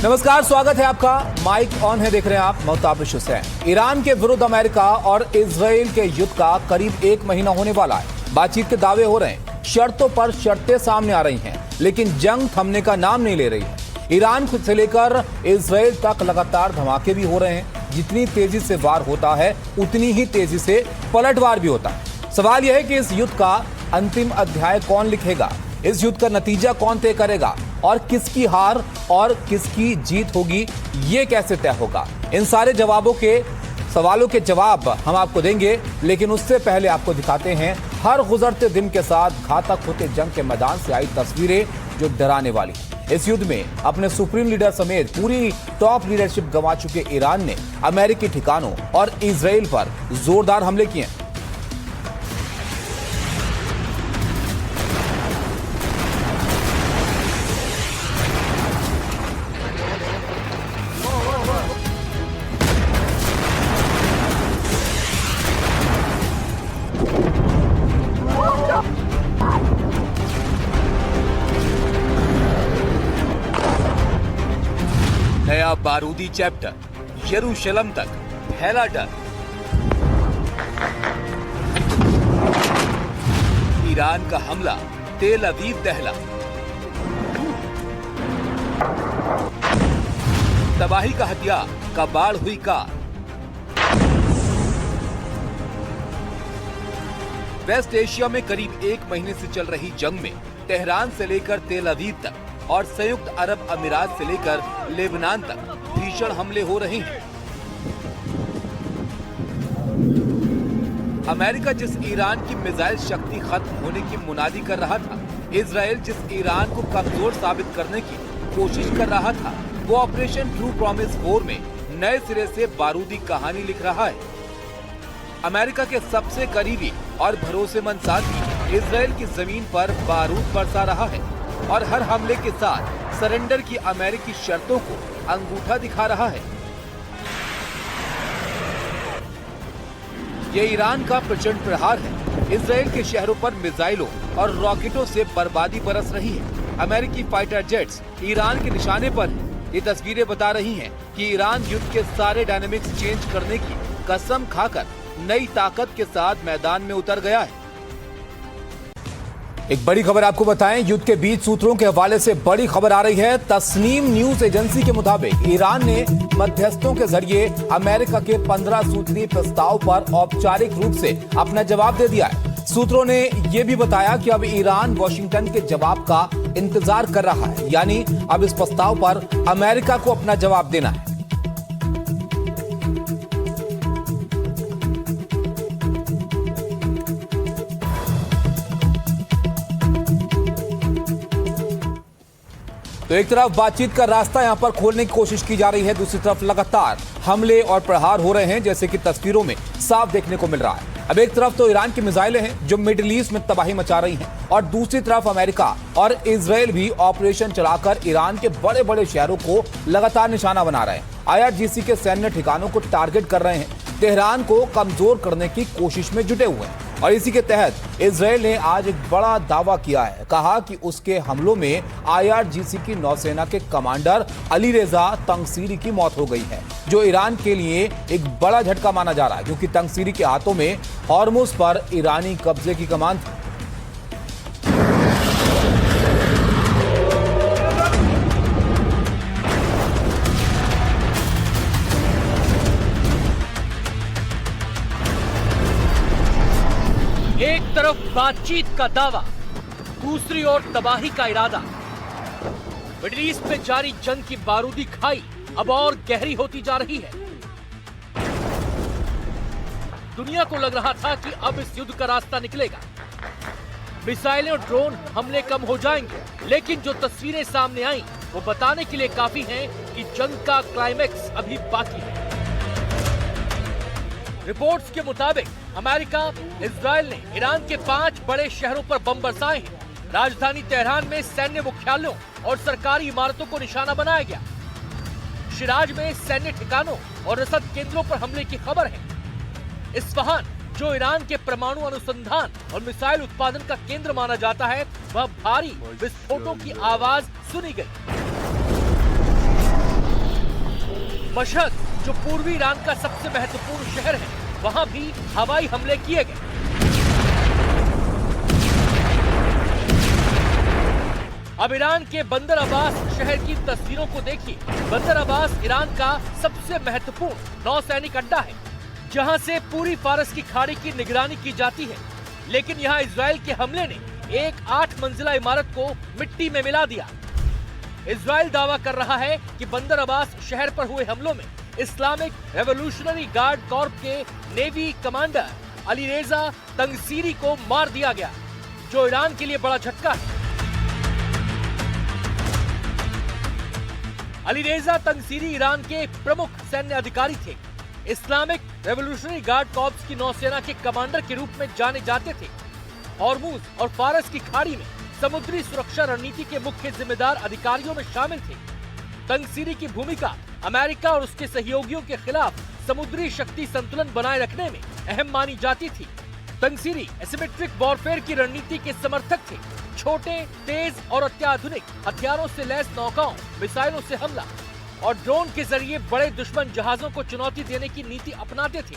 नमस्कार, स्वागत है आपका। माइक ऑन है, देख रहे हैं आप मोहताबिश हुसैन। ईरान के विरुद्ध अमेरिका और इजराइल के युद्ध का करीब 1 महीना होने वाला है। बातचीत के दावे हो रहे हैं, शर्तों पर शर्तें सामने आ रही हैं, लेकिन जंग थमने का नाम नहीं ले रही है। ईरान से लेकर इजराइल तक लगातार धमाके भी हो रहे हैं। जितनी तेजी से वार होता है, उतनी ही तेजी से पलटवार भी होता है। सवाल यह है कि इस युद्ध का अंतिम अध्याय कौन लिखेगा, इस युद्ध का नतीजा कौन तय करेगा और किसकी हार और किसकी जीत होगी, ये कैसे तय होगा। इन सारे सवालों के जवाब हम आपको देंगे, लेकिन उससे पहले आपको दिखाते हैं हर गुजरते दिन के साथ घातक होते जंग के मैदान से आई तस्वीरें जो डराने वाली हैं। इस युद्ध में अपने सुप्रीम लीडर समेत पूरी टॉप लीडरशिप गंवा चुके ईरान ने अमेरिकी ठिकानों और इजराइल पर जोरदार हमले किए। नया बारूदी चैप्टर, यरूशलेम तक फैला डर। ईरान का हमला, तेल अवीव दहला। तबाही का हथियार, कबाड़ हुई कार। वेस्ट एशिया में करीब 1 महीने से चल रही जंग में तेहरान से लेकर तेल अवीव तक और संयुक्त अरब अमीरात से लेकर लेबनान तक भीषण हमले हो रहे हैं। अमेरिका जिस ईरान की मिसाइल शक्ति खत्म होने की मुनादी कर रहा था, इजराइल जिस ईरान को कमजोर साबित करने की कोशिश कर रहा था, वो ऑपरेशन ट्रू प्रॉमिस 4 में नए सिरे से बारूदी कहानी लिख रहा है। अमेरिका के सबसे करीबी और भरोसेमंद साथी इजराइल की जमीन पर बारूद बरसा रहा है और हर हमले के साथ सरेंडर की अमेरिकी शर्तों को अंगूठा दिखा रहा है। ये ईरान का प्रचंड प्रहार है। इजराइल के शहरों पर मिसाइलों और रॉकेटों से बर्बादी बरस रही है। अमेरिकी फाइटर जेट्स ईरान के निशाने पर हैं। ये तस्वीरें बता रही हैं कि ईरान युद्ध के सारे डायनामिक्स चेंज करने की कसम खाकर नई ताकत के साथ मैदान में उतर गया है। एक बड़ी खबर आपको बताएं, युद्ध के बीच सूत्रों के हवाले से बड़ी खबर आ रही है। तस्नीम न्यूज एजेंसी के मुताबिक ईरान ने मध्यस्थों के जरिए अमेरिका के 15 सूत्रीय प्रस्ताव पर औपचारिक रूप से अपना जवाब दे दिया है। सूत्रों ने यह भी बताया कि अब ईरान वॉशिंगटन के जवाब का इंतजार कर रहा है, यानी अब इस प्रस्ताव पर अमेरिका को अपना जवाब देना है। तो एक तरफ बातचीत का रास्ता यहां पर खोलने की कोशिश की जा रही है, दूसरी तरफ लगातार हमले और प्रहार हो रहे हैं, जैसे कि तस्वीरों में साफ देखने को मिल रहा है। अब एक तरफ तो ईरान की मिसाइलें हैं जो मिडिल ईस्ट में तबाही मचा रही हैं, और दूसरी तरफ अमेरिका और इजराइल भी ऑपरेशन चलाकर ईरान के बड़े बड़े शहरों को लगातार निशाना बना रहे हैं। IRGC के सैन्य ठिकानों को टारगेट कर रहे हैं, तेहरान को कमजोर करने की कोशिश में जुटे हुए हैं। और इसी के तहत इजराइल ने आज एक बड़ा दावा किया है। कहा कि उसके हमलों में IRGC की नौसेना के कमांडर अली रेजा तंगसीरी की मौत हो गई है, जो ईरान के लिए एक बड़ा झटका माना जा रहा है, क्योंकि तंगसीरी के हाथों में हॉर्मुज पर ईरानी कब्जे की कमान थी। एक तरफ बातचीत का दावा, दूसरी ओर तबाही का इरादा। मिडिल ईस्ट में जारी जंग की बारूदी खाई अब और गहरी होती जा रही है। दुनिया को लग रहा था कि अब इस युद्ध का रास्ता निकलेगा, मिसाइलें और ड्रोन हमले कम हो जाएंगे, लेकिन जो तस्वीरें सामने आई वो बताने के लिए काफी हैं कि जंग का क्लाइमैक्स अभी बाकी है। रिपोर्ट्स के मुताबिक अमेरिका, इजराइल ने ईरान के 5 बड़े शहरों पर बम बरसाए हैं। राजधानी तेहरान में सैन्य मुख्यालयों और सरकारी इमारतों को निशाना बनाया गया। शिराज में सैन्य ठिकानों और रसद केंद्रों पर हमले की खबर है। इस्फहान, जो ईरान के परमाणु अनुसंधान और मिसाइल उत्पादन का केंद्र माना जाता है, वह भारी विस्फोटों की आवाज सुनी गई। मशहद, जो पूर्वी ईरान का सबसे महत्वपूर्ण शहर है, वहां भी हवाई हमले किए गए। अब ईरान के बंदर अब्बास शहर की तस्वीरों को देखिए। बंदर अब्बास ईरान का सबसे महत्वपूर्ण नौसैनिक अड्डा है, जहां से पूरी फारस की खाड़ी की निगरानी की जाती है। लेकिन यहां इजराइल के हमले ने एक 8 मंजिला इमारत को मिट्टी में मिला दिया। इजराइल दावा कर रहा है कि बंदर अब्बास शहर पर हुए हमलों में इस्लामिक रेवोल्यूशनरी गार्ड कॉर्प के नेवी कमांडर अलीरेजा तंगसीरी को मार दिया गया, जो ईरान के लिए बड़ा झटका है। अलीरेजा तंगसीरी ईरान के प्रमुख सैन्य अधिकारी थे। इस्लामिक रेवोल्यूशनरी गार्ड कॉर्प्स की नौसेना के कमांडर के रूप में जाने जाते थे। हॉर्मुज और फारस की खाड़ी में समुद्री सुरक्षा रणनीति के मुख्य जिम्मेदार अधिकारियों में शामिल थे। तंगसीरी की भूमिका अमेरिका और उसके सहयोगियों के खिलाफ समुद्री शक्ति संतुलन बनाए रखने में अहम मानी जाती थी। तंगसीरी एसिमेट्रिक वॉरफेयर की रणनीति के समर्थक थे। छोटे, तेज और अत्याधुनिक हथियारों से लैस नौकाओं, मिसाइलों से हमला और ड्रोन के जरिए बड़े दुश्मन जहाजों को चुनौती देने की नीति अपनाते थे।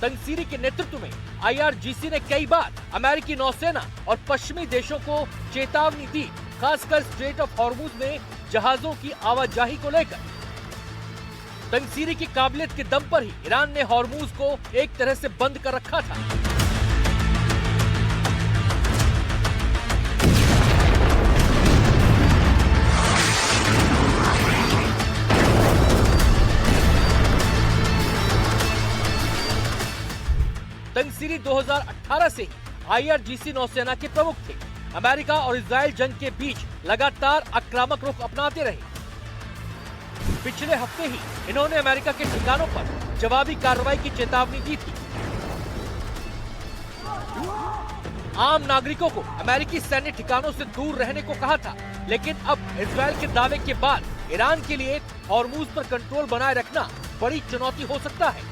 तंगसीरी के नेतृत्व में IRGC ने कई बार अमेरिकी नौसेना और पश्चिमी देशों को चेतावनी दी, खासकर स्ट्रेट ऑफ हॉर्मुज में जहाजों की आवाजाही को लेकर। तंगसीरी की काबिलियत के दम पर ही ईरान ने हॉर्मुज को एक तरह से बंद कर रखा था। तंगसीरी 2018 से ही IRGC नौसेना के प्रमुख थे। अमेरिका और इजराइल जंग के बीच लगातार आक्रामक रुख अपनाते रहे। पिछले हफ्ते ही इन्होंने अमेरिका के ठिकानों पर जवाबी कार्रवाई की चेतावनी दी थी। आम नागरिकों को अमेरिकी सैन्य ठिकानों से दूर रहने को कहा था, लेकिन अब इजराइल के दावे के बाद ईरान के लिए हॉर्मुज पर कंट्रोल बनाए रखना बड़ी चुनौती हो सकता है।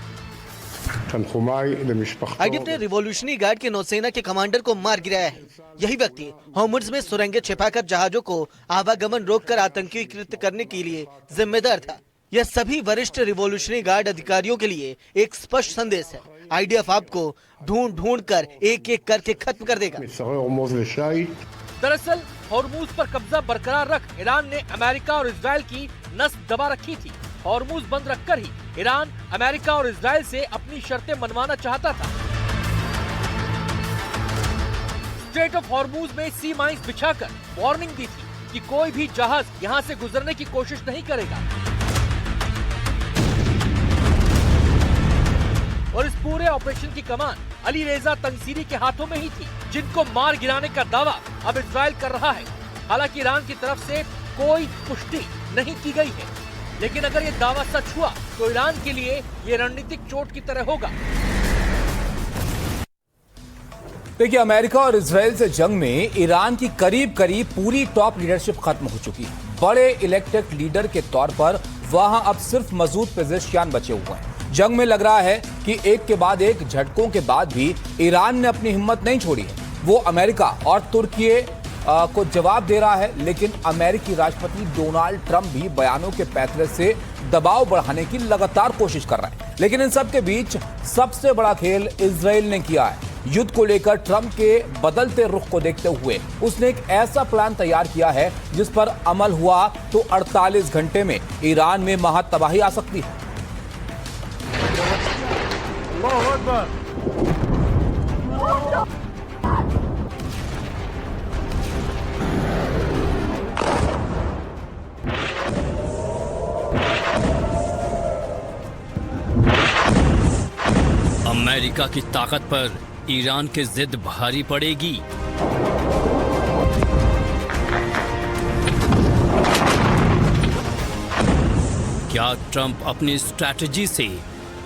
IDF ने रिवॉल्यूशनरी गार्ड के नौसेना के कमांडर को मार गिराया है। यही व्यक्ति हॉर्मुज में सुरंगें छिपाकर जहाजों को आवागमन रोककर आतंकीकृत करने के लिए जिम्मेदार था। यह सभी वरिष्ठ रिवॉल्यूशनरी गार्ड अधिकारियों के लिए एक स्पष्ट संदेश है। IDF आपको ढूंढ कर एक करके खत्म कर देगा। दरअसल हॉर्मुज पर कब्जा बरकरार रख ईरान ने अमेरिका और इजराइल की नस दबा रखी थी। हॉर्मुज बंद रखकर ही ईरान अमेरिका और इजराइल से अपनी शर्तें मनवाना चाहता था। स्ट्रेट ऑफ हॉर्मुज में सी माइंस बिछाकर वार्निंग दी थी कि कोई भी जहाज यहां से गुजरने की कोशिश नहीं करेगा। और इस पूरे ऑपरेशन की कमान अलीरेजा तंगसीरी के हाथों में ही थी, जिनको मार गिराने का दावा अब इजराइल कर रहा है। हालांकि ईरान की तरफ से कोई पुष्टि नहीं की गई है, लेकिन अगर ये दावा सच हुआ तो ईरान के लिए ये रणनीतिक चोट की तरह होगा। देखिए, अमेरिका और इजराइल से जंग में ईरान की करीब पूरी टॉप लीडरशिप खत्म हो चुकी है। बड़े इलेक्टेड लीडर के तौर पर वहां अब सिर्फ मजूद पेजेशियान बचे हुए हैं। जंग में लग रहा है कि एक के बाद एक झटकों के बाद भी ईरान ने अपनी हिम्मत नहीं छोड़ी है। वो अमेरिका और तुर्की को जवाब दे रहा है, लेकिन अमेरिकी राष्ट्रपति डोनाल्ड ट्रंप भी बयानों के पैतरे से दबाव बढ़ाने की लगातार कोशिश कर रहा है। लेकिन इन सब के बीच सबसे बड़ा खेल इजराइल ने किया है। युद्ध को लेकर ट्रंप के बदलते रुख को देखते हुए उसने एक ऐसा प्लान तैयार किया है जिस पर अमल हुआ तो 48 घंटे में ईरान में महातबाही आ सकती है। अमेरिका की ताकत पर ईरान की जिद भारी पड़ेगी। क्या ट्रंप अपनी स्ट्रैटेजी से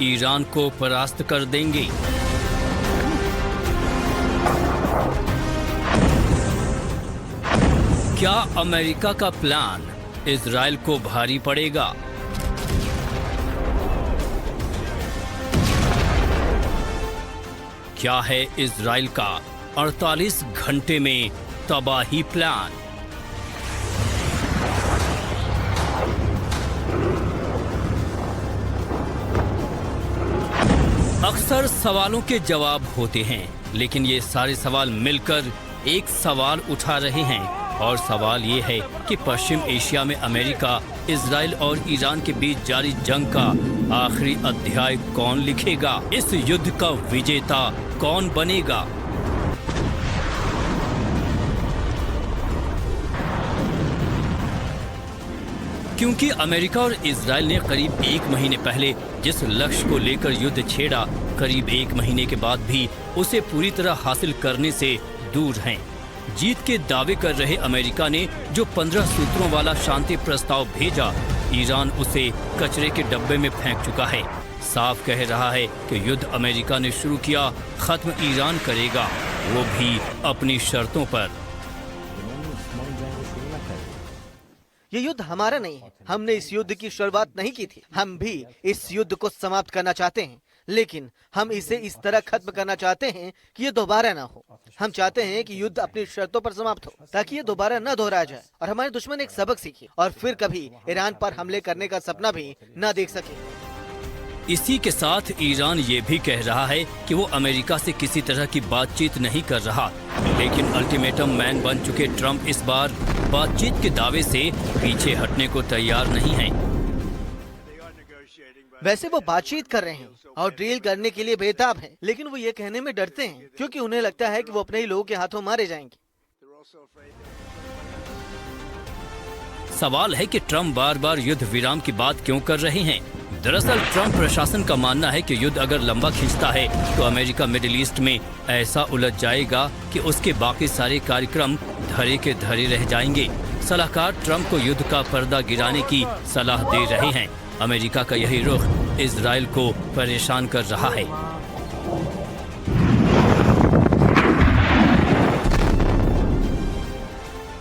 ईरान को परास्त कर देंगे? क्या अमेरिका का प्लान इजराइल को भारी पड़ेगा? क्या है इजराइल का 48 घंटे में तबाही प्लान? अक्सर सवालों के जवाब होते हैं, लेकिन ये सारे सवाल मिलकर एक सवाल उठा रहे हैं, और सवाल ये है कि पश्चिम एशिया में अमेरिका, इजराइल और ईरान के बीच जारी जंग का आखिरी अध्याय कौन लिखेगा? इस युद्ध का विजेता कौन बनेगा? क्योंकि अमेरिका और इजराइल ने करीब 1 महीने पहले जिस लक्ष्य को लेकर युद्ध छेड़ा, करीब 1 महीने के बाद भी उसे पूरी तरह हासिल करने से दूर हैं। जीत के दावे कर रहे अमेरिका ने जो 15 सूत्रों वाला शांति प्रस्ताव भेजा, ईरान उसे कचरे के डब्बे में फेंक चुका है। साफ कह रहा है कि युद्ध अमेरिका ने शुरू किया, खत्म ईरान करेगा, वो भी अपनी शर्तों पर। ये युद्ध हमारा नहीं है। हमने इस युद्ध की शुरुआत नहीं की थी। हम भी इस युद्ध को समाप्त करना चाहते हैं, लेकिन हम इसे इस तरह खत्म करना चाहते हैं कि ये दोबारा ना हो। हम चाहते हैं कि युद्ध अपनी शर्तों पर समाप्त हो, ताकि ये दोबारा न दोहराया जाए और हमारे दुश्मन एक सबक सीखे और फिर कभी ईरान पर हमले करने का सपना भी न देख सके। इसी के साथ ईरान ये भी कह रहा है कि वो अमेरिका से किसी तरह की बातचीत नहीं कर रहा, लेकिन अल्टीमेटम मैन बन चुके ट्रंप इस बार बातचीत के दावे से पीछे हटने को तैयार नहीं हैं। वैसे वो बातचीत कर रहे हैं और डील करने के लिए बेताब हैं, लेकिन वो ये कहने में डरते हैं क्योंकि उन्हें लगता है कि वो अपने ही लोगों के हाथों मारे जाएंगे। सवाल है कि ट्रंप बार बार युद्ध विराम की बात क्यों कर रहे हैं? दरअसल ट्रंप प्रशासन का मानना है कि युद्ध अगर लंबा खींचता है तो अमेरिका मिडिल ईस्ट में ऐसा उलझ जाएगा कि उसके बाकी सारे कार्यक्रम धरे के धरे रह जाएंगे। सलाहकार ट्रंप को युद्ध का पर्दा गिराने की सलाह दे रहे हैं। अमेरिका का यही रुख इजराइल को परेशान कर रहा है।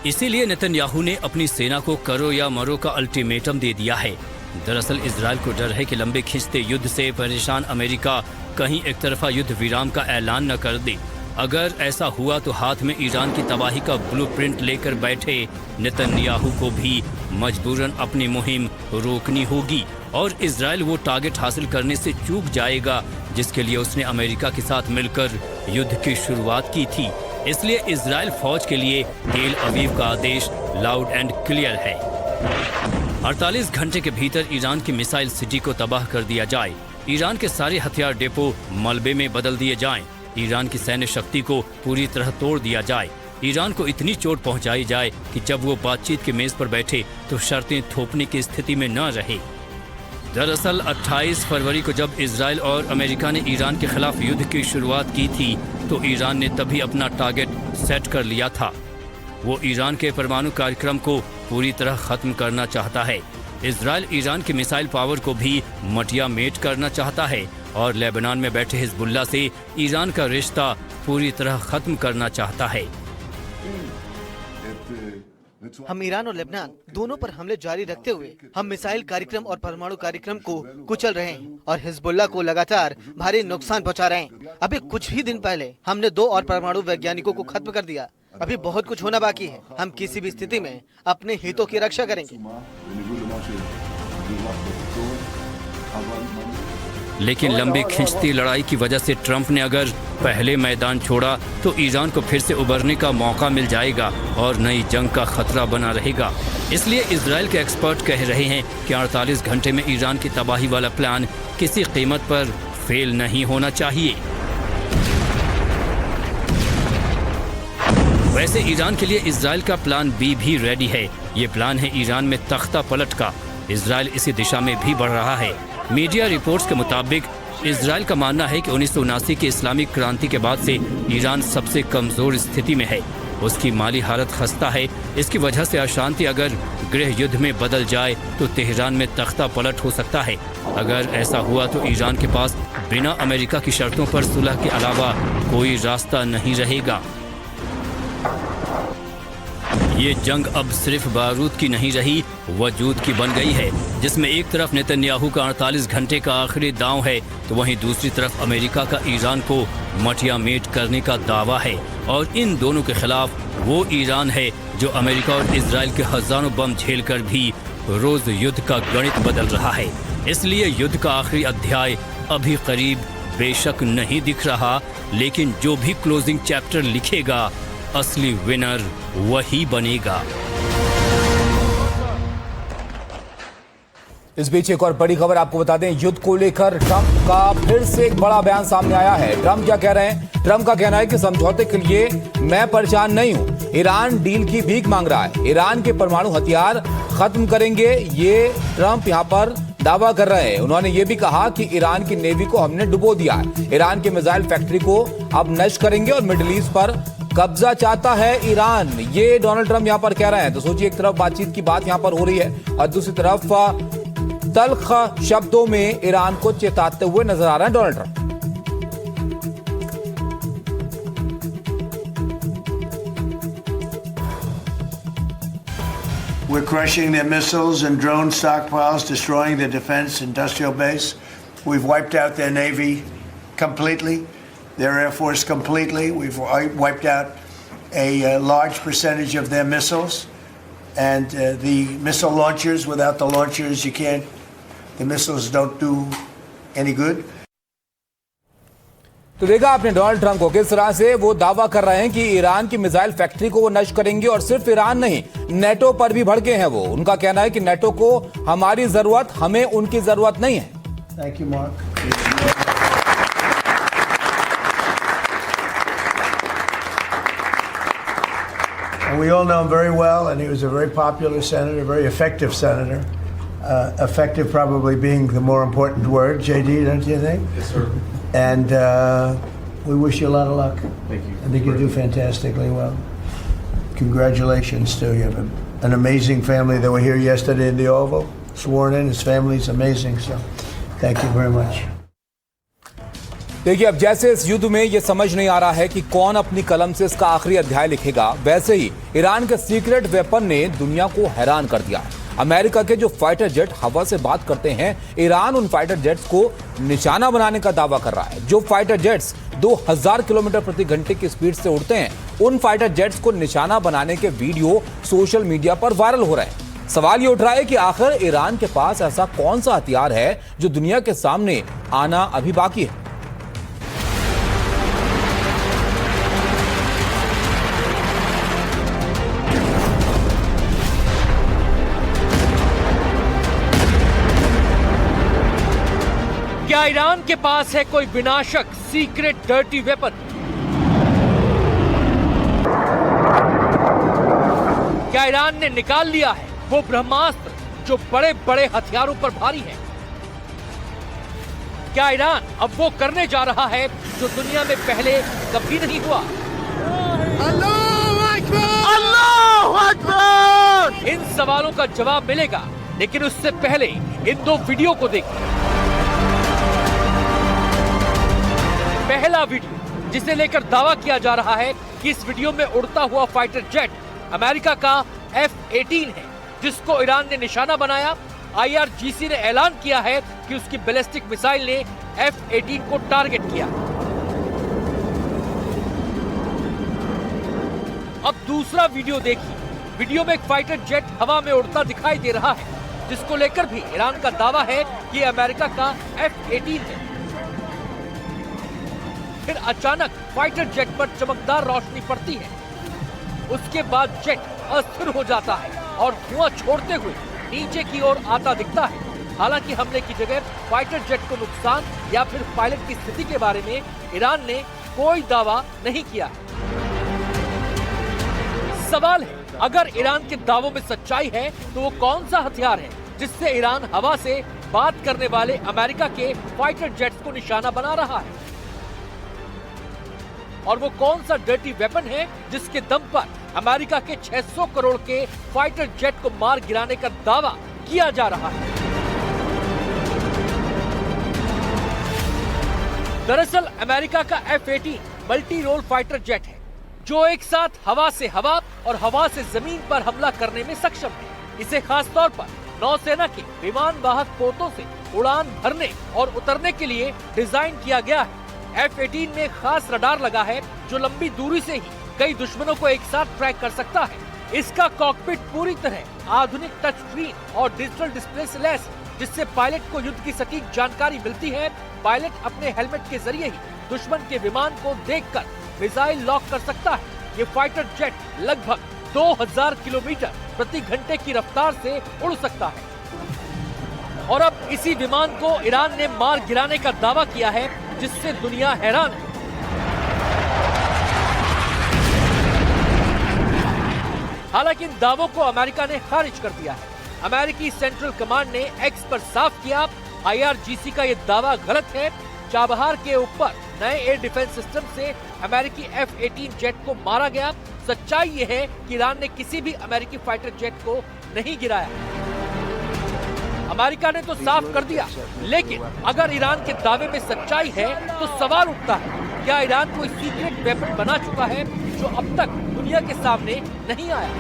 इसीलिए नेतन्याहू ने अपनी सेना को करो या मरो का अल्टीमेटम दे दिया है। दरअसल इजराइल को डर है कि लंबे खिंचते युद्ध से परेशान अमेरिका कहीं एक तरफा युद्ध विराम का ऐलान न कर दे। अगर ऐसा हुआ तो हाथ में ईरान की तबाही का ब्लूप्रिंट लेकर बैठे नेतन्याहू को भी मजबूरन अपनी मुहिम रोकनी होगी और इजराइल वो टारगेट हासिल करने से चूक जाएगा जिसके लिए उसने अमेरिका के साथ मिलकर युद्ध की शुरुआत की थी। इसलिए इजराइल फौज के लिए तेल अवीव का आदेश लाउड एंड क्लियर है। 48 घंटे के भीतर ईरान की मिसाइल सिटी को तबाह कर दिया जाए, ईरान के सारे हथियार डिपो मलबे में बदल दिए जाएं, ईरान की सैन्य शक्ति को पूरी तरह तोड़ दिया जाए, ईरान को इतनी चोट पहुंचाई जाए कि जब वो बातचीत के मेज पर बैठे तो शर्तें थोपने की स्थिति में न रहे। दरअसल 28 फरवरी को जब इजराइल और अमेरिका ने ईरान के खिलाफ युद्ध की शुरुआत की थी तो ईरान ने तभी अपना टारगेट सेट कर लिया था। वो ईरान के परमाणु कार्यक्रम को पूरी तरह खत्म करना चाहता है। इजराइल ईरान के मिसाइल पावर को भी मटिया मेट करना चाहता है और लेबनान में बैठे हिजबुल्लाह से ईरान का रिश्ता पूरी तरह खत्म करना चाहता है। हम ईरान और लेबनान दोनों पर हमले जारी रखते हुए हम मिसाइल कार्यक्रम और परमाणु कार्यक्रम को कुचल रहे हैं और हिजबुल्लाह को लगातार भारी नुकसान पहुंचा रहे हैं। अभी कुछ ही दिन पहले हमने 2 और परमाणु वैज्ञानिकों को खत्म कर दिया। अभी बहुत कुछ होना बाकी है। हम किसी भी स्थिति में अपने हितों की रक्षा करेंगे। लेकिन लंबी खिंचती लड़ाई की वजह से ट्रंप ने अगर पहले मैदान छोड़ा तो ईरान को फिर से उबरने का मौका मिल जाएगा और नई जंग का खतरा बना रहेगा। इसलिए इजराइल के एक्सपर्ट कह रहे हैं कि 48 घंटे में ईरान की तबाही वाला प्लान किसी कीमत पर फेल नहीं होना चाहिए। वैसे ईरान के लिए इजराइल का प्लान बी भी रेडी है। ये प्लान है ईरान में तख्ता पलट का। इजराइल इसी दिशा में भी बढ़ रहा है। मीडिया रिपोर्ट्स के मुताबिक इजराइल का मानना है कि 1979 की इस्लामिक क्रांति के बाद से ईरान सबसे कमजोर स्थिति में है। उसकी माली हालत खस्ता है। इसकी वजह से अशांति अगर गृह युद्ध में बदल जाए तो तेहरान में तख्ता पलट हो सकता है। अगर ऐसा हुआ तो ईरान के पास बिना अमेरिका की शर्तों पर सुलह के अलावा कोई रास्ता नहीं रहेगा। ये जंग अब सिर्फ बारूद की नहीं रही, वजूद की बन गई है, जिसमें एक तरफ नेतन्याहू का 48 घंटे का आखिरी दांव है तो वहीं दूसरी तरफ अमेरिका का ईरान को मटिया मेट करने का दावा है। और इन दोनों के खिलाफ वो ईरान है जो अमेरिका और इजराइल के हजारों बम झेलकर भी रोज युद्ध का गणित बदल रहा है। इसलिए युद्ध का आखिरी अध्याय अभी करीब बेशक नहीं दिख रहा, लेकिन जो भी क्लोजिंग चैप्टर लिखेगा, असली विनर वही बनेगा। इस बीच एक और बड़ी खबर आपको बता दें, युद्ध को लेकर ट्रंप का फिर से एक बड़ा बयान सामने आया है। ट्रंप क्या कह रहे हैं? ट्रंप का कहना है कि समझौते के लिए मैं परेशान नहीं हूं, ईरान डील की भीख मांग रहा है, ईरान के परमाणु हथियार खत्म करेंगे, ये ट्रंप यहां पर दावा कर रहे हैं। उन्होंने ये भी कहा कि ईरान की नेवी को हमने डुबो दिया है, ईरान के मिसाइल फैक्ट्री को अब नष्ट करेंगे और मिडिल ईस्ट पर कब्जा चाहता है ईरान, ये डोनाल्ड ट्रंप यहां पर कह रहे हैं। तो सोचिए, एक तरफ बातचीत की बात यहां पर हो रही है और दूसरी तरफ तल्ख शब्दों में ईरान को चेताते हुए नजर आ रहे हैं Donald Trump. We're crushing their missiles and drone stockpiles, destroying their defense industrial base. We've wiped out their Navy completely, their Air Force completely. We've wiped out a large percentage of their missiles. And the missile launchers, without the launchers, the missiles don't do any good. तो देखा आपने Donald Trump को, किस तरह से वो दावा कर रहे हैं कि ईरान की मिसाइल फैक्ट्री को वो नष्ट करेंगे और सिर्फ ईरान नहीं, नेटो पर भी भड़के हैं वो। उनका कहना है कि नेटो को हमारी जरूरत, हमें उनकी जरूरत नहीं है। Thank you, Mark. And we all know him very well, and he was a very popular senator, very effective senator. Effective probably being the more important word, JD, don't you think? Yes, sir. And we wish you a lot of luck. Thank you. I think you'll do fantastically well. Congratulations to you. You have an amazing family that were here yesterday in the Oval, sworn in. His family's amazing, so thank you very much. देखिए, अब जैसे इस युद्ध में ये समझ नहीं आ रहा है कि कौन अपनी कलम से इसका आखिरी अध्याय लिखेगा, वैसे ही ईरान के सीक्रेट वेपन ने दुनिया को हैरान कर दिया। अमेरिका के जो फाइटर जेट हवा से बात करते हैं, ईरान उन फाइटर जेट्स को निशाना बनाने का दावा कर रहा है। जो फाइटर जेट्स 2000 किलोमीटर प्रति घंटे की स्पीड से उड़ते हैं, उन फाइटर जेट्स को निशाना बनाने के वीडियो सोशल मीडिया पर वायरल हो रहे हैं। सवाल ये उठ रहा है कि आखिर ईरान के पास ऐसा कौन सा हथियार है जो दुनिया के सामने आना अभी बाकी है। क्या ईरान के पास है कोई विनाशक सीक्रेट डर्टी वेपन? क्या ईरान ने निकाल लिया है वो ब्रह्मास्त्र जो बड़े बड़े हथियारों पर भारी है? क्या ईरान अब वो करने जा रहा है जो दुनिया में पहले कभी नहीं हुआ? अल्लाह अकबर! इन सवालों का जवाब मिलेगा, लेकिन उससे पहले इन दो वीडियो को देखिए। पहला वीडियो, जिसे लेकर दावा किया जा रहा है कि इस वीडियो में उड़ता हुआ फाइटर जेट अमेरिका का F-18 है, जिसको ईरान ने निशाना बनाया। IRGC ने ऐलान किया है कि उसकी बैलिस्टिक मिसाइल ने F-18 को टारगेट किया। अब दूसरा वीडियो देखिए। वीडियो में एक फाइटर जेट हवा में उड़ता दिखाई दे रहा है, जिसको लेकर भी ईरान का दावा है कि अमेरिका का F-18 है। फिर अचानक फाइटर जेट पर चमकदार रोशनी पड़ती है, उसके बाद जेट अस्थिर हो जाता है और धुआं छोड़ते हुए नीचे की ओर आता दिखता है। हालांकि हमले की जगह फाइटर जेट को नुकसान या फिर पायलट की स्थिति के बारे में ईरान ने कोई दावा नहीं किया। सवाल है, अगर ईरान के दावों में सच्चाई है तो वो कौन सा हथियार है जिससे ईरान हवा से बात करने वाले अमेरिका के फाइटर जेट्स को निशाना बना रहा है? और वो कौन सा डर्टी वेपन है जिसके दम पर अमेरिका के 600 करोड़ के फाइटर जेट को मार गिराने का दावा किया जा रहा है? दरअसल अमेरिका का F-18 multi role fighter jet है, जो एक साथ हवा से हवा और हवा से जमीन पर हमला करने में सक्षम है। इसे खास तौर पर नौसेना के विमान वाहक पोतों से उड़ान भरने और उतरने के लिए डिजाइन किया गया है। F-18 में खास रडार लगा है जो लंबी दूरी से ही कई दुश्मनों को एक साथ ट्रैक कर सकता है। इसका कॉकपिट पूरी तरह आधुनिक टच स्क्रीन और डिजिटल डिस्प्ले से लैस, जिससे पायलट को युद्ध की सटीक जानकारी मिलती है। पायलट अपने हेलमेट के जरिए ही दुश्मन के विमान को देखकर मिसाइल लॉक कर सकता है। ये फाइटर जेट लगभग 2000 किलोमीटर प्रति घंटे की रफ्तार से उड़ सकता है। और अब इसी विमान को ईरान ने मार गिराने का दावा किया है, जिससे दुनिया हैरान है। हालांकि इन दावों को अमेरिका ने खारिज कर दिया है। अमेरिकी सेंट्रल कमांड ने एक्स पर साफ किया, IRGC का ये दावा गलत है। चाबहार के ऊपर नए एयर डिफेंस सिस्टम से अमेरिकी F-18 जेट को मारा गया। सच्चाई ये है कि ईरान ने किसी भी अमेरिकी फाइटर जेट को नहीं गिराया। अमेरिका ने तो साफ कर दिया, लेकिन अगर ईरान के दावे में सच्चाई है तो सवाल उठता है, क्या ईरान कोई सीक्रेट वेपन बना चुका है जो अब तक दुनिया के सामने नहीं आया?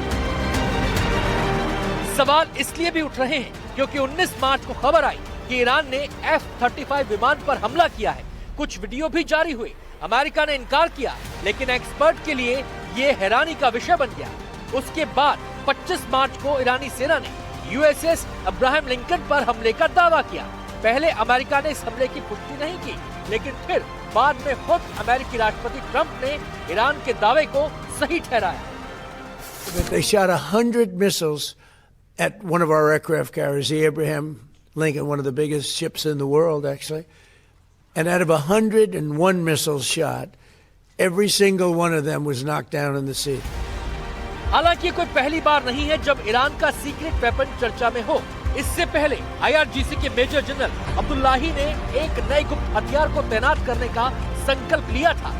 सवाल इसलिए भी उठ रहे हैं क्योंकि 19 मार्च को खबर आई कि ईरान ने F-35 विमान पर हमला किया है। कुछ वीडियो भी जारी हुए। अमेरिका ने इनकार किया, लेकिन एक्सपर्ट के लिए ये हैरानी का विषय बन गया। उसके बाद 25 मार्च को ईरानी सेना ने USS अब्राहम लिंकन पर हमले का दावा किया। पहले अमेरिका ने इस हमले की पुष्टि नहीं की, लेकिन फिर बाद में खुद अमेरिकी राष्ट्रपति ट्रंप ने ईरान के दावे को सही ठहराया। They shot 100 missiles at one of our aircraft carriers, the Abraham Lincoln, one of the biggest ships in the world, actually. And out of 101 missiles shot, every single one of them was knocked down in the sea. हालांकि कोई पहली बार नहीं है जब Iran का secret weapon चर्चा में हो। इससे पहले IRGC के मेजर जनरल अब्दुल्लाही ने एक नए गुप्त हथियार को तैनात करने का संकल्प लिया था।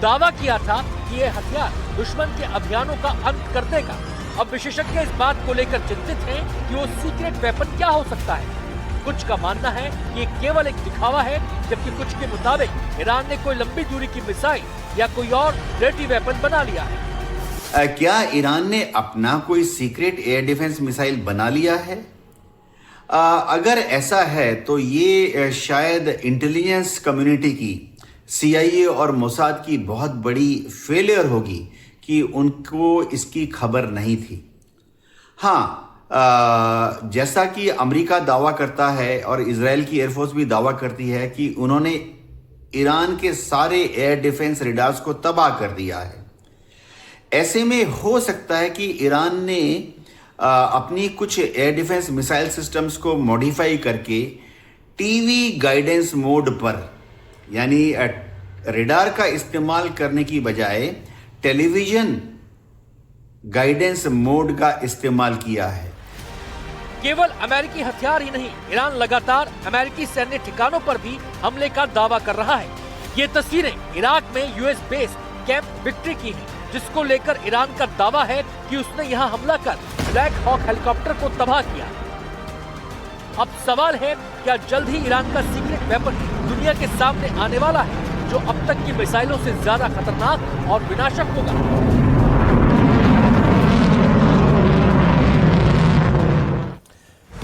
दावा किया था कि ये हथियार दुश्मन के अभियानों का अंत कर देगा। अब विशेषज्ञ इस बात को लेकर चिंतित हैं कि वो सीक्रेट वेपन क्या हो सकता है। कुछ का मानना है कि ये केवल एक दिखावा है, जबकि कुछ के मुताबिक ईरान ने कोई लंबी दूरी की मिसाइल या कोई और डर्टी वेपन बना लिया है। क्या ईरान ने अपना कोई सीक्रेट एयर डिफेंस मिसाइल बना लिया है? अगर ऐसा है तो ये शायद इंटेलिजेंस कम्युनिटी की, CIA और मोसाद की बहुत बड़ी फेलियर होगी कि उनको इसकी खबर नहीं थी। हाँ, जैसा कि अमेरिका दावा करता है और इजराइल की एयरफोर्स भी दावा करती है कि उन्होंने ईरान के सारे एयर डिफेंस रेडार्स को तबाह कर दिया है। ऐसे में हो सकता है कि ईरान ने अपनी कुछ एयर डिफेंस मिसाइल सिस्टम्स को मॉडिफाई करके टीवी गाइडेंस मोड पर, यानी रेडार का इस्तेमाल करने की बजाय टेलीविजन गाइडेंस मोड का इस्तेमाल किया है। केवल अमेरिकी हथियार ही नहीं, ईरान लगातार अमेरिकी सैन्य ठिकानों पर भी हमले का दावा कर रहा है। ये तस्वीरें इराक में US बेस कैंप विक्ट्री की हैं, जिसको लेकर ईरान का दावा है कि उसने यहां हमला कर ब्लैक हॉक हेलीकॉप्टर को तबाह किया। अब सवाल है, क्या जल्द ही ईरान का सीक्रेट वेपन दुनिया के सामने आने वाला है, जो अब तक की मिसाइलों से ज्यादा खतरनाक और विनाशक होगा?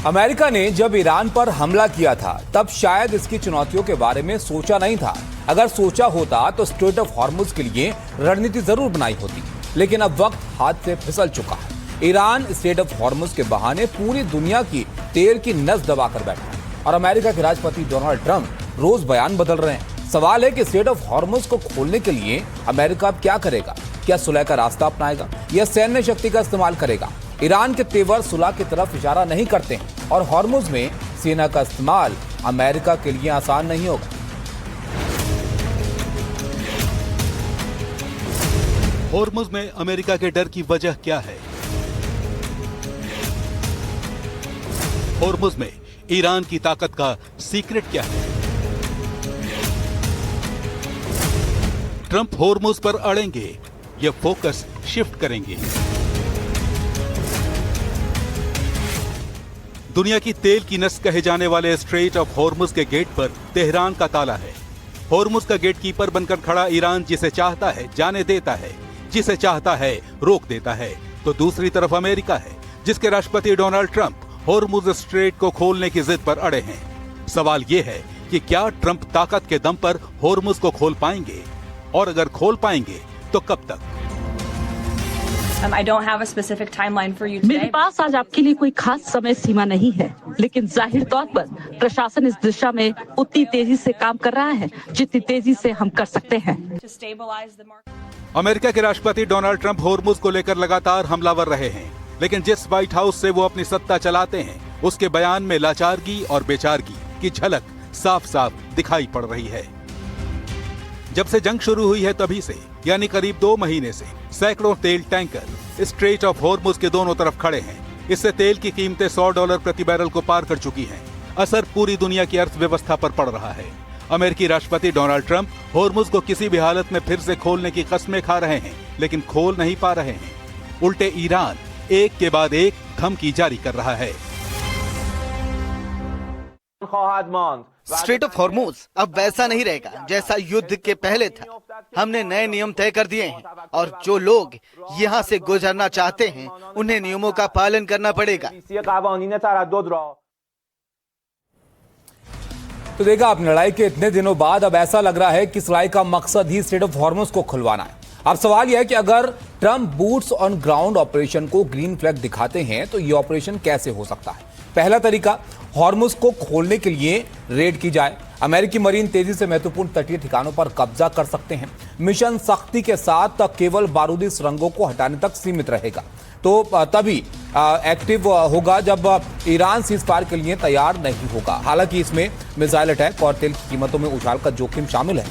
अमेरिका ने जब ईरान पर हमला किया था तब शायद इसकी चुनौतियों के बारे में सोचा नहीं था। अगर सोचा होता तो स्ट्रेट ऑफ हॉर्मुज के लिए रणनीति जरूर बनाई होती, लेकिन अब वक्त हाथ से फिसल चुका है। ईरान स्ट्रेट ऑफ हॉर्मुज के बहाने पूरी दुनिया की तेल की नस दबाकर बैठा है और अमेरिका के राष्ट्रपति डोनाल्ड ट्रंप रोज बयान बदल रहे हैं। सवाल है कि स्ट्रेट ऑफ हॉर्मुज को खोलने के लिए अमेरिका अब क्या करेगा? क्या सुलह का रास्ता अपनाएगा या सैन्य शक्ति का इस्तेमाल करेगा? ईरान के तेवर सुलह की तरफ इशारा नहीं करते हैं और हॉर्मुज में सेना का इस्तेमाल अमेरिका के लिए आसान नहीं होगा। हॉर्मुज में अमेरिका के डर की वजह क्या है? हॉर्मुज में ईरान की ताकत का सीक्रेट क्या है? ट्रंप हॉर्मुज पर अड़ेंगे या फोकस शिफ्ट करेंगे? दुनिया की तेल की नस कहे जाने वाले स्ट्रेट ऑफ हॉर्मुज के गेट पर तेहरान का ताला है। हॉर्मुज का गेटकीपर बनकर खड़ा ईरान जिसे चाहता है जाने देता है, जिसे चाहता है रोक देता है। तो दूसरी तरफ अमेरिका है, जिसके राष्ट्रपति डोनाल्ड ट्रंप हॉर्मुज स्ट्रेट को खोलने की जिद पर अड़े हैं। सवाल यह है कि क्या ट्रंप ताकत के दम पर हॉर्मुज को खोल पाएंगे, और अगर खोल पाएंगे तो कब तक? I don't have a specific timeline for you मेरे today. पास आज आपके लिए कोई खास समय सीमा नहीं है, लेकिन जाहिर तौर पर प्रशासन इस दिशा में उतनी तेजी से काम कर रहा है जितनी तेजी से हम कर सकते हैं। To stabilize the market. America के राष्ट्रपति डोनाल्ड ट्रंप होर्मुज को लेकर लगातार हमलावर रहे हैं, लेकिन जिस व्हाइट हाउस से वो अपनी सत्ता चलाते हैं उसके बयान में लाचारगी और बेचारगी की झलक साफ साफ दिखाई पड़ रही है। जब से जंग शुरू हुई है तभी से, यानी करीब 2 महीने से सैकड़ों तेल टैंकर स्ट्रेट ऑफ होर्मुज के दोनों तरफ खड़े हैं। इससे तेल की कीमतें $100 प्रति बैरल को पार कर चुकी हैं। असर पूरी दुनिया की अर्थव्यवस्था पर पड़ रहा है। अमेरिकी राष्ट्रपति डोनाल्ड ट्रंप होर्मुज को किसी भी हालत में फिर से खोलने की कस्में खा रहे हैं, लेकिन खोल नहीं पा रहे हैं। उल्टे ईरान एक के बाद एक धमकी जारी कर रहा है। स्ट्रेट ऑफ हॉर्मुज अब वैसा नहीं रहेगा जैसा युद्ध के पहले था। हमने नए नियम तय कर दिए हैं और जो लोग यहाँ से गुजरना चाहते हैं उन्हें नियमों का पालन करना पड़ेगा। तो देखा आपने, लड़ाई के इतने दिनों बाद अब ऐसा लग रहा है कि इस लड़ाई का मकसद ही स्ट्रेट ऑफ हॉर्मुज को खुलवाना है। अब सवाल यह है कि अगर Trump boots on ground operation को ग्रीन फ्लैग दिखाते हैं तो यह ऑपरेशन कैसे हो सकता है। पहला तरीका, हॉर्मुज को खोलने के लिए रेड की जाए। अमेरिकी मरीन तेजी से महत्वपूर्ण तटीय ठिकानों पर कब्जा कर सकते हैं। मिशन सख्ती के साथ केवल बारूदी सुरंगों को हटाने तक सीमित रहेगा, तो तभी एक्टिव होगा जब ईरान सीज़फायर के लिए तैयार नहीं होगा। हालांकि इसमें मिसाइल अटैक और तेल की कीमतों में उछाल का जोखिम शामिल है।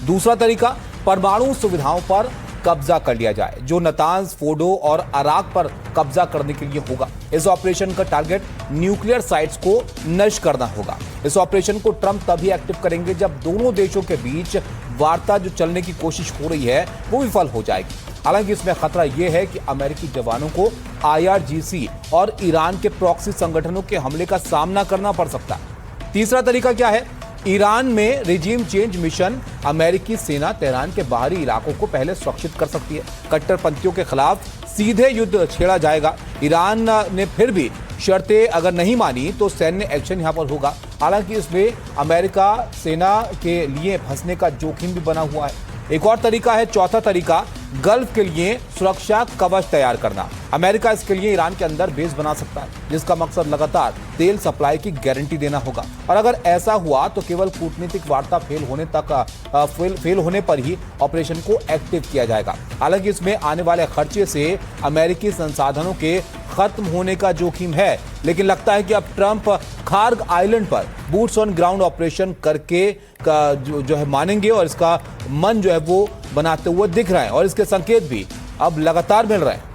दूसरा तरीका, परमाणु सुविधाओं पर कब्जा कर लिया जाए, जो नतांज, फोर्डो और अराक पर कब्जा करने के लिए होगा। इस ऑपरेशन का टारगेट न्यूक्लियर साइट्स को नष्ट करना होगा। इस ऑपरेशन को ट्रंप तभी एक्टिव करेंगे जब दोनों देशों के बीच वार्ता जो चलने की कोशिश हो रही है वो विफल हो जाएगी। हालांकि इसमें खतरा यह है कि अमेरिकी जवानों को IRGC और ईरान के प्रॉक्सी संगठनों के हमले का सामना करना पड़ सकता है। तीसरा तरीका क्या है? ईरान में रिजीम चेंज मिशन। अमेरिकी सेना तेहरान के बाहरी इलाकों को पहले सुरक्षित कर सकती है। कट्टरपंथियों के खिलाफ सीधे युद्ध छेड़ा जाएगा। ईरान ने फिर भी शर्तें अगर नहीं मानी तो सैन्य एक्शन यहां पर होगा। हालांकि इसमें अमेरिका सेना के लिए फंसने का जोखिम भी बना हुआ है। एक और तरीका है, चौथा तरीका, गल्फ के लिए सुरक्षा कवच तैयार करना। अमेरिका इसके लिए ईरान के अंदर बेस बना सकता है, जिसका मकसद लगातार तेल सप्लाई की गारंटी देना होगा। और अगर ऐसा हुआ तो केवल कूटनीतिक वार्ता फेल होने पर ही ऑपरेशन को एक्टिव किया जाएगा। हालांकि इसमें आने वाले खर्चे से अमेरिकी संसाधनों के खत्म होने का जोखिम है, लेकिन लगता है कि अब ट्रंप खार्ग आइलैंड पर बूट्स ऑन ग्राउंड ऑपरेशन करके जो है मानेंगे और इसका मन जो है वो बनाते हुए दिख रहा है और इसके संकेत भी अब लगातार मिल रहे हैं।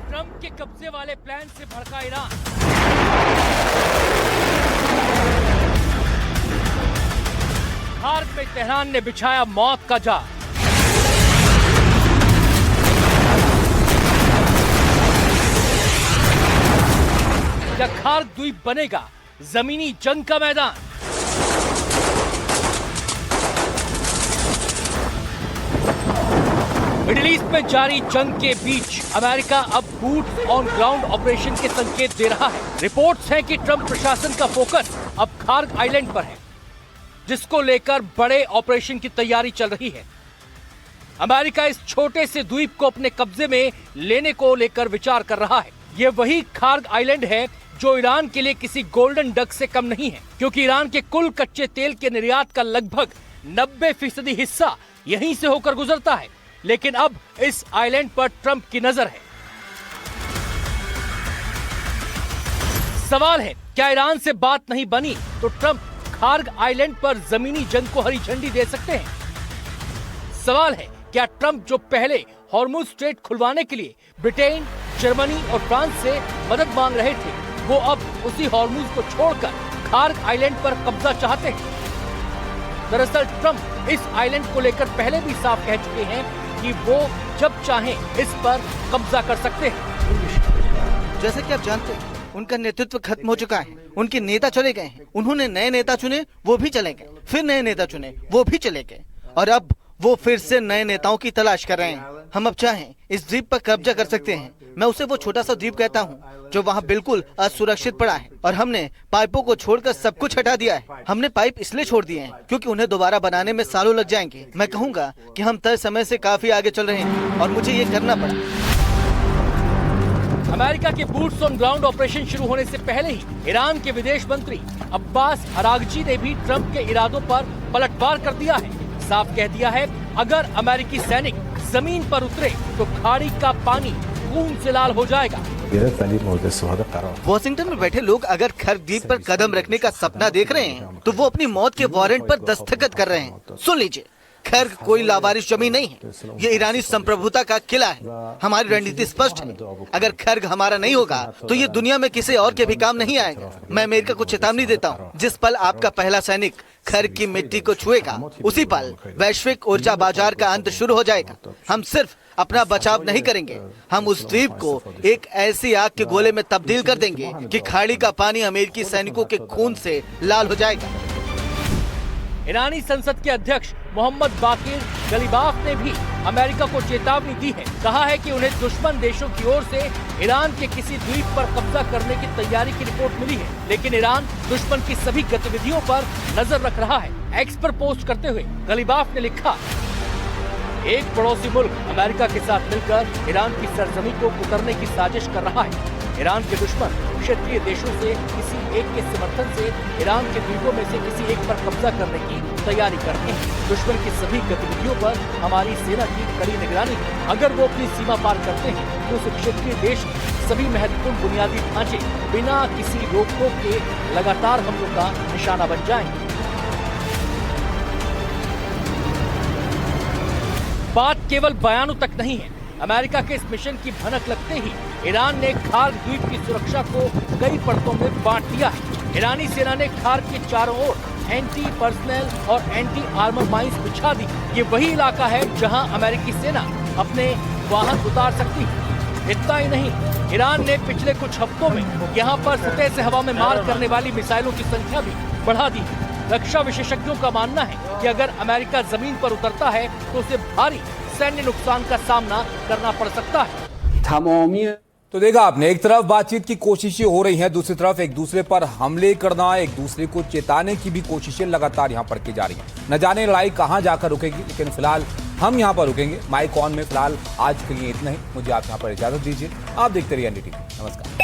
ट्रंप के कब्जे वाले प्लान से भड़का ईरान। खार्ग में तेहरान ने बिछाया मौत का जाल। क्या खार्ग द्वीप बनेगा जमीनी जंग का मैदान? मिडिल ईस्ट में जारी जंग के बीच अमेरिका अब बूट ऑन ग्राउंड ऑपरेशन के संकेत दे रहा है। रिपोर्ट्स हैं कि ट्रंप प्रशासन का फोकस अब खार्ग आइलैंड पर है, जिसको लेकर बड़े ऑपरेशन की तैयारी चल रही है। अमेरिका इस छोटे से द्वीप को अपने कब्जे में लेने को लेकर विचार कर रहा है। यह वही खार्ग आइलैंड है जो ईरान के लिए किसी गोल्डन डक से कम नहीं है, क्योंकि ईरान के कुल कच्चे तेल के निर्यात का लगभग 90% हिस्सा यहीं से होकर गुजरता है। लेकिन अब इस आइलैंड पर ट्रंप की नजर है। सवाल है, क्या ईरान से बात नहीं बनी तो ट्रंप खार्ग आइलैंड पर जमीनी जंग को हरी झंडी दे सकते हैं? सवाल है, क्या ट्रंप जो पहले हॉर्मुज स्ट्रेट खुलवाने के लिए ब्रिटेन, जर्मनी और फ्रांस से मदद मांग रहे थे, वो अब उसी हॉर्मुज को छोड़कर खार्ग आइलैंड पर कब्जा चाहते हैं? दरअसल ट्रंप इस आइलैंड को लेकर पहले भी साफ कह चुके हैं कि वो जब चाहें इस पर कब्जा कर सकते हैं। जैसे कि आप जानते हैं, उनका नेतृत्व खत्म हो चुका है। उनके नेता चले गए हैं। उन्होंने नए नेता चुने, वो भी चले गए। फिर नए नेता चुने, वो भी चले गए। और अब वो फिर से नए नेताओं की तलाश कर रहे हैं। हम अब चाहें इस द्वीप पर कब्जा कर सकते हैं। मैं उसे वो छोटा सा द्वीप कहता हूँ जो वहाँ बिल्कुल असुरक्षित पड़ा है, और हमने पाइपों को छोड़कर सब कुछ हटा दिया है। हमने पाइप इसलिए छोड़ दिए हैं क्योंकि उन्हें दोबारा बनाने में सालों लग जाएंगे। मैं कहूँगा कि हम तय समय से काफी आगे चल रहे हैं और मुझे ये करना पड़ा। अमेरिका के बूट्स ऑन ग्राउंड ऑपरेशन शुरू होने से पहले ही ईरान के विदेश मंत्री अब्बास अरागची ने भी ट्रंप के इरादों पर पलटवार कर दिया है। साफ कह दिया है, अगर अमेरिकी सैनिक जमीन पर उतरे तो खाड़ी का पानी खून से लाल हो जाएगा। वॉशिंगटन में बैठे लोग अगर खर्ग द्वीप पर कदम रखने का सपना देख रहे हैं तो वो अपनी मौत के वारंट पर दस्तखत कर रहे हैं। सुन लीजिए, खर्ग कोई लावारिस जमीन नहीं है, ये ईरानी संप्रभुता का किला है। हमारी रणनीति स्पष्ट है, अगर खर्ग हमारा नहीं होगा तो ये दुनिया में किसी और के भी काम नहीं आएगा। मैं अमेरिका को चेतावनी देता हूँ, जिस पल आपका पहला सैनिक खर्ग की मिट्टी को छुएगा उसी पल वैश्विक ऊर्जा बाजार का अंत शुरू हो जाएगा। हम सिर्फ अपना बचाव नहीं करेंगे, हम उस द्वीप को एक ऐसी आग के गोले में तब्दील कर देंगे कि खाड़ी का पानी अमेरिकी सैनिकों के खून से लाल हो जाएगा। ईरानी संसद के अध्यक्ष मोहम्मद बाकिर गलीबाफ ने भी अमेरिका को चेतावनी दी है। कहा है कि उन्हें दुश्मन देशों की ओर से ईरान के किसी द्वीप पर कब्जा करने की तैयारी की रिपोर्ट मिली है, लेकिन ईरान दुश्मन की सभी गतिविधियों पर नजर रख रहा है। एक्स पर पोस्ट करते हुए गलीबाफ ने लिखा, एक पड़ोसी मुल्क अमेरिका के साथ मिलकर ईरान की सरजमी को कुतरने की साजिश कर रहा है। ईरान के दुश्मन क्षेत्रीय देशों से किसी एक के समर्थन से ईरान के द्वीपों में से किसी एक पर कब्जा करने की तैयारी करते हैं। दुश्मन की सभी गतिविधियों पर हमारी सेना की कड़ी निगरानी है। अगर वो अपनी सीमा पार करते हैं तो उस क्षेत्रीय देश सभी महत्वपूर्ण बुनियादी ढांचे बिना किसी रोक टोक के लगातार हमलों का निशाना बन जाएंगे। बात केवल बयानों तक नहीं है। अमेरिका के इस मिशन की भनक लगते ही ईरान ने खार्ग द्वीप की सुरक्षा को कई परतों में बांट दिया है। ईरानी सेना ने खार्ग के चारों ओर एंटी पर्सनल और एंटी आर्मर माइंस बिछा दी। ये वही इलाका है जहां अमेरिकी सेना अपने वाहन उतार सकती है। इतना ही नहीं, ईरान ने पिछले कुछ हफ्तों में यहाँ पर सतह से हवा में मार करने वाली मिसाइलों की संख्या भी बढ़ा दी। रक्षा विशेषज्ञों का मानना है कि अगर अमेरिका जमीन पर उतरता है तो उसे भारी सैन्य नुकसान का सामना करना पड़ सकता है। तो देखा आपने, एक तरफ बातचीत की कोशिशें हो रही हैं, दूसरी तरफ एक दूसरे पर हमले करना, एक दूसरे को चेताने की भी कोशिशें लगातार यहां पर की जा रही हैं। न जाने लड़ाई कहां जाकर रुकेगी, लेकिन फिलहाल हम यहां पर रुकेंगे। माइक ऑन में फिलहाल आज के लिए इतना ही। मुझे आप यहां पर इजाजत दीजिए। आप देखते रहिए एनडीटीवी। नमस्कार।